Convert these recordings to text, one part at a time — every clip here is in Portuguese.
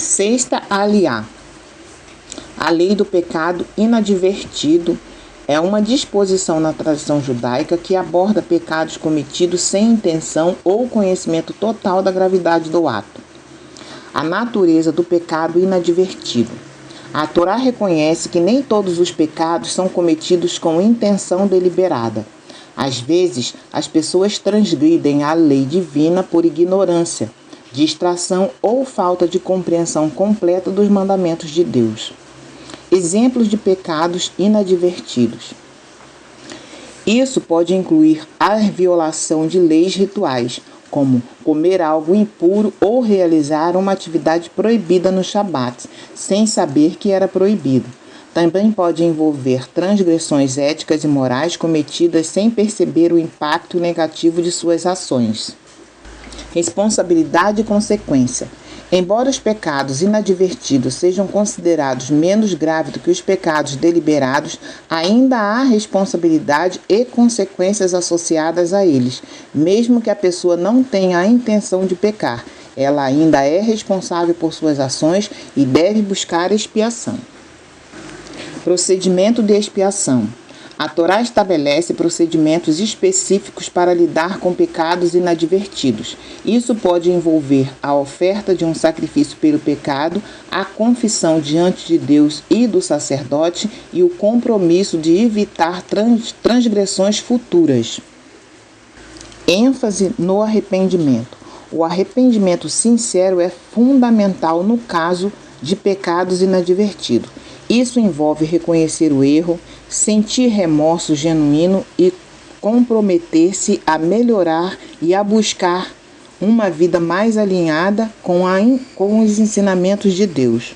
Sexta aliá. A lei do pecado inadvertido é uma disposição na tradição judaica que aborda pecados cometidos sem intenção ou conhecimento total da gravidade do ato. A natureza do pecado inadvertido. A Torá reconhece que nem todos os pecados são cometidos com intenção deliberada. Às vezes, as pessoas transgridem a lei divina por ignorância, distração ou falta de compreensão completa dos mandamentos de Deus. Exemplos de pecados inadvertidos. Isso pode incluir a violação de leis rituais, como comer algo impuro ou realizar uma atividade proibida no Shabat, sem saber que era proibido. Também pode envolver transgressões éticas e morais cometidas sem perceber o impacto negativo de suas ações. Responsabilidade e consequência. Embora os pecados inadvertidos sejam considerados menos graves do que os pecados deliberados, ainda há responsabilidade e consequências associadas a eles. Mesmo que a pessoa não tenha a intenção de pecar, ela ainda é responsável por suas ações e deve buscar expiação. Procedimento de expiação. A Torá estabelece procedimentos específicos para lidar com pecados inadvertidos. Isso pode envolver a oferta de um sacrifício pelo pecado, a confissão diante de Deus e do sacerdote e o compromisso de evitar transgressões futuras. ênfase no arrependimento. O arrependimento sincero é fundamental no caso de pecados inadvertidos. Isso envolve reconhecer o erro, sentir remorso genuíno e comprometer-se a melhorar e a buscar uma vida mais alinhada com os ensinamentos de Deus.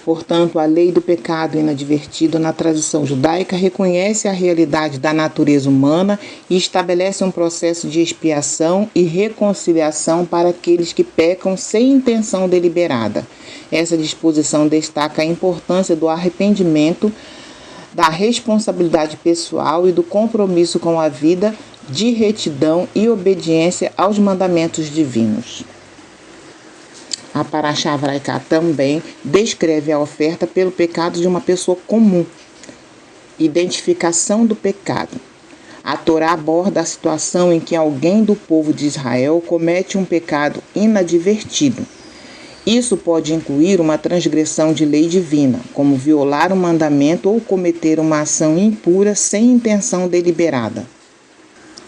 Portanto, a lei do pecado inadvertido na tradição judaica reconhece a realidade da natureza humana e estabelece um processo de expiação e reconciliação para aqueles que pecam sem intenção deliberada. Essa disposição destaca a importância do arrependimento, da responsabilidade pessoal e do compromisso com a vida de retidão e obediência aos mandamentos divinos. A Parashá Vaikra também descreve a oferta pelo pecado de uma pessoa comum. Identificação do pecado. A Torá aborda a situação em que alguém do povo de Israel comete um pecado inadvertido. Isso pode incluir uma transgressão de lei divina, como violar um mandamento ou cometer uma ação impura sem intenção deliberada.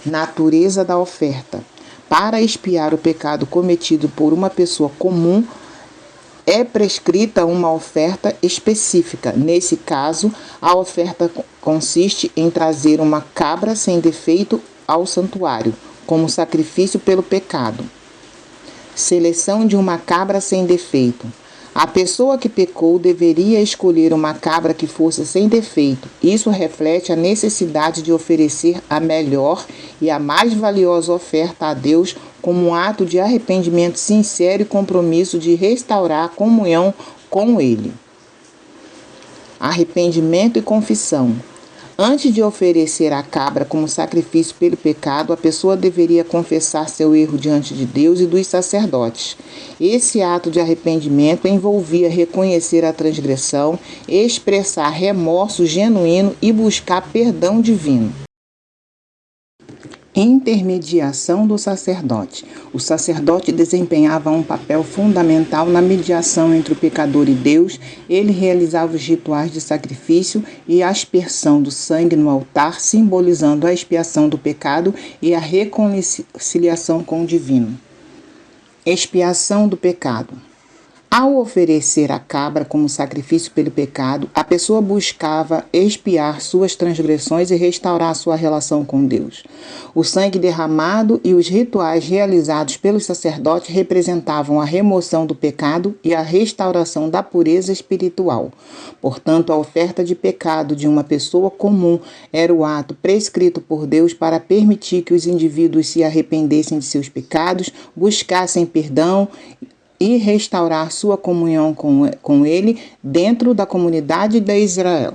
Natureza da oferta. Para expiar o pecado cometido por uma pessoa comum, é prescrita uma oferta específica. Nesse caso, a oferta consiste em trazer uma cabra sem defeito ao santuário, como sacrifício pelo pecado. Seleção de uma cabra sem defeito. A pessoa que pecou deveria escolher uma cabra que fosse sem defeito. Isso reflete a necessidade de oferecer a melhor e a mais valiosa oferta a Deus como um ato de arrependimento sincero e compromisso de restaurar a comunhão com Ele. Arrependimento e confissão. Antes de oferecer a cabra como sacrifício pelo pecado, a pessoa deveria confessar seu erro diante de Deus e dos sacerdotes. Esse ato de arrependimento envolvia reconhecer a transgressão, expressar remorso genuíno e buscar perdão divino. Intermediação do sacerdote. O sacerdote desempenhava um papel fundamental na mediação entre o pecador e Deus. Ele realizava os rituais de sacrifício e a aspersão do sangue no altar, simbolizando a expiação do pecado e a reconciliação com o divino. Expiação do pecado. Ao oferecer a cabra como sacrifício pelo pecado, a pessoa buscava expiar suas transgressões e restaurar sua relação com Deus. O sangue derramado e os rituais realizados pelos sacerdotes representavam a remoção do pecado e a restauração da pureza espiritual. Portanto, a oferta de pecado de uma pessoa comum era o ato prescrito por Deus para permitir que os indivíduos se arrependessem de seus pecados, buscassem perdão e restaurar sua comunhão com Ele dentro da comunidade de Israel.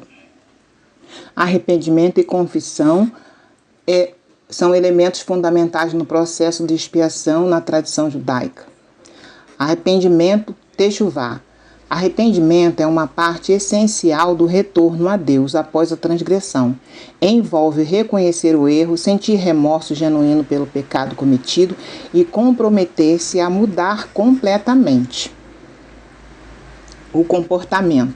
Arrependimento e confissão são elementos fundamentais no processo de expiação na tradição judaica. Arrependimento techuvá. Arrependimento é uma parte essencial do retorno a Deus após a transgressão. Envolve reconhecer o erro, sentir remorso genuíno pelo pecado cometido e comprometer-se a mudar completamente o comportamento.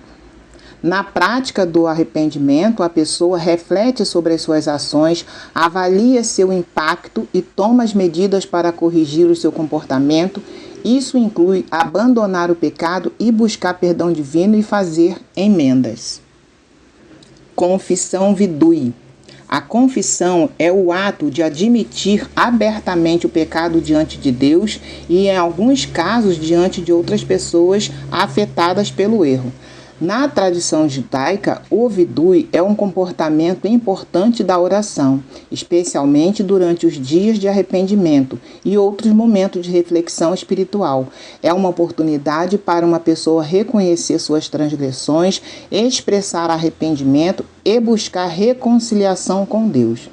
Na prática do arrependimento, a pessoa reflete sobre as suas ações, avalia seu impacto e toma as medidas para corrigir o seu comportamento. Isso inclui abandonar o pecado e buscar perdão divino e fazer emendas. Confissão vidui. A confissão é o ato de admitir abertamente o pecado diante de Deus e, em alguns casos, diante de outras pessoas afetadas pelo erro. Na tradição judaica, o vidui é um comportamento importante da oração, especialmente durante os dias de arrependimento e outros momentos de reflexão espiritual. É uma oportunidade para uma pessoa reconhecer suas transgressões, expressar arrependimento e buscar reconciliação com Deus.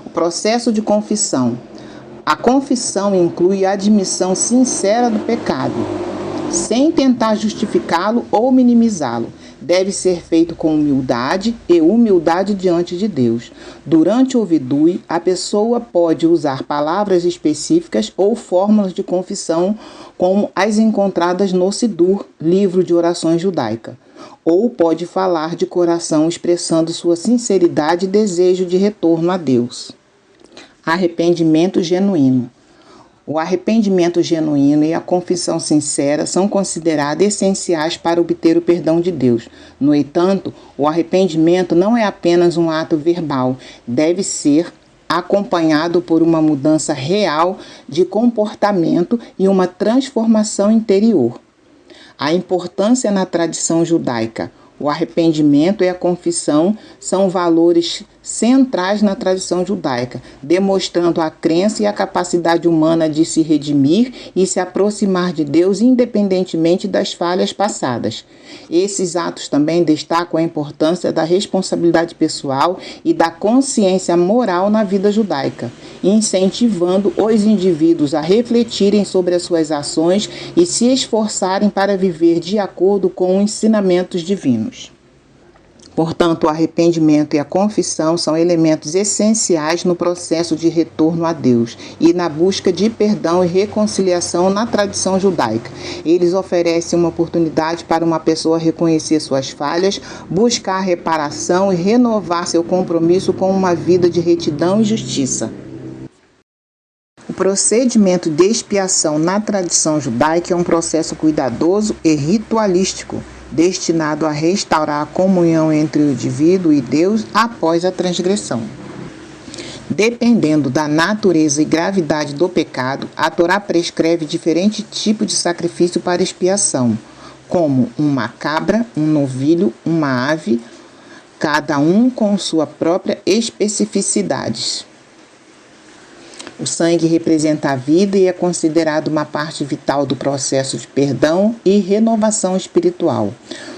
O processo de confissão. A confissão inclui a admissão sincera do pecado, sem tentar justificá-lo ou minimizá-lo. Deve ser feito com humildade e humildade diante de Deus. Durante o vidui, a pessoa pode usar palavras específicas ou fórmulas de confissão, como as encontradas no Sidur, livro de orações judaica. Ou pode falar de coração expressando sua sinceridade e desejo de retorno a Deus. Arrependimento genuíno. O arrependimento genuíno e a confissão sincera são considerados essenciais para obter o perdão de Deus. No entanto, o arrependimento não é apenas um ato verbal, deve ser acompanhado por uma mudança real de comportamento e uma transformação interior. A importância na tradição judaica. O arrependimento e a confissão são valores centrais na tradição judaica, demonstrando a crença e a capacidade humana de se redimir e se aproximar de Deus independentemente das falhas passadas. Esses atos também destacam a importância da responsabilidade pessoal e da consciência moral na vida judaica, incentivando os indivíduos a refletirem sobre as suas ações e se esforçarem para viver de acordo com os ensinamentos divinos. Portanto, o arrependimento e a confissão são elementos essenciais no processo de retorno a Deus e na busca de perdão e reconciliação na tradição judaica. Eles oferecem uma oportunidade para uma pessoa reconhecer suas falhas, buscar reparação e renovar seu compromisso com uma vida de retidão e justiça. O procedimento de expiação na tradição judaica é um processo cuidadoso e ritualístico, destinado a restaurar a comunhão entre o indivíduo e Deus após a transgressão. Dependendo da natureza e gravidade do pecado, a Torá prescreve diferentes tipos de sacrifício para expiação, como uma cabra, um novilho, uma ave, cada um com sua própria especificidade. O sangue representa a vida e é considerado uma parte vital do processo de perdão e renovação espiritual.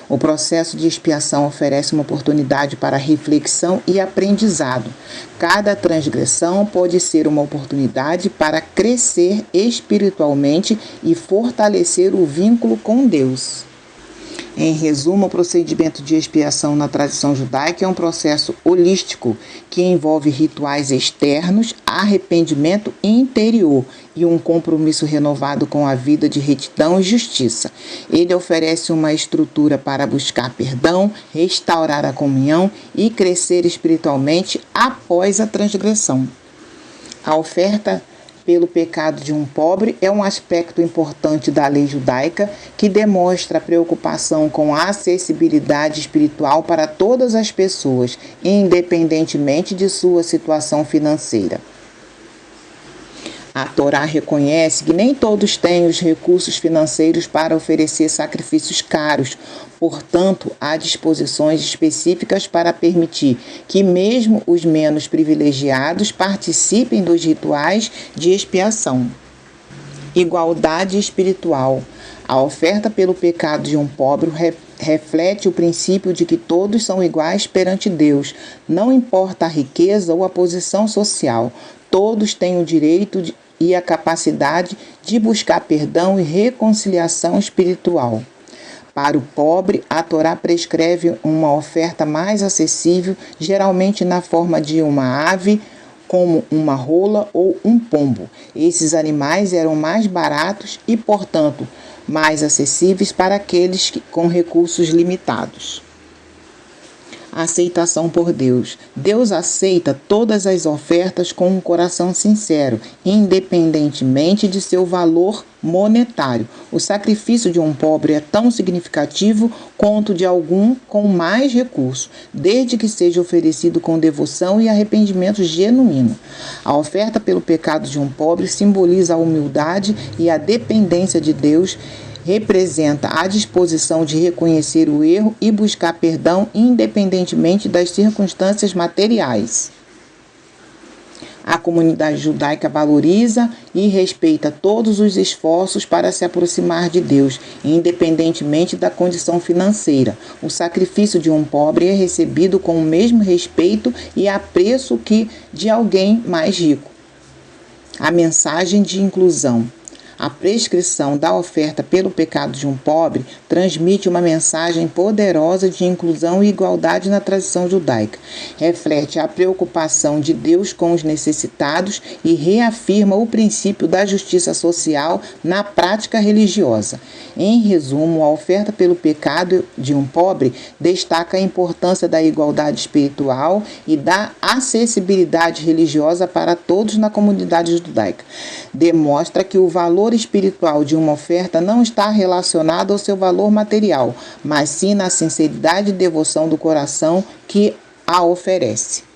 O processo de expiação oferece uma oportunidade para reflexão e aprendizado. Cada transgressão pode ser uma oportunidade para crescer espiritualmente e fortalecer o vínculo com Deus. Em resumo, o procedimento de expiação na tradição judaica é um processo holístico que envolve rituais externos, arrependimento interior e um compromisso renovado com a vida de retidão e justiça. Ele oferece uma estrutura para buscar perdão, restaurar a comunhão e crescer espiritualmente após a transgressão. A oferta pelo pecado de um pobre é um aspecto importante da lei judaica que demonstra a preocupação com a acessibilidade espiritual para todas as pessoas, independentemente de sua situação financeira. A Torá reconhece que nem todos têm os recursos financeiros para oferecer sacrifícios caros. Portanto, há disposições específicas para permitir que mesmo os menos privilegiados participem dos rituais de expiação. Igualdade espiritual. A oferta pelo pecado de um pobre reflete o princípio de que todos são iguais perante Deus, não importa a riqueza ou a posição social. Todos têm o direito e a capacidade de buscar perdão e reconciliação espiritual. Para o pobre, a Torá prescreve uma oferta mais acessível, geralmente na forma de uma ave, como uma rola ou um pombo. Esses animais eram mais baratos e, portanto, mais acessíveis para aqueles com recursos limitados. Aceitação por Deus. Deus aceita todas as ofertas com um coração sincero, independentemente de seu valor monetário. O sacrifício de um pobre é tão significativo quanto de algum com mais recursos, desde que seja oferecido com devoção e arrependimento genuíno. A oferta pelo pecado de um pobre simboliza a humildade e a dependência de Deus, representa a disposição de reconhecer o erro e buscar perdão independentemente das circunstâncias materiais. A comunidade judaica valoriza e respeita todos os esforços para se aproximar de Deus, independentemente da condição financeira. O sacrifício de um pobre é recebido com o mesmo respeito e apreço que de alguém mais rico. A mensagem de inclusão. A prescrição da oferta pelo pecado de um pobre transmite uma mensagem poderosa de inclusão e igualdade na tradição judaica. Reflete a preocupação de Deus com os necessitados e reafirma o princípio da justiça social na prática religiosa. Em resumo, a oferta pelo pecado de um pobre destaca a importância da igualdade espiritual e da acessibilidade religiosa para todos na comunidade judaica. Demonstra que o valor espiritual de uma oferta não está relacionado ao seu valor material, mas sim na sinceridade e devoção do coração que a oferece.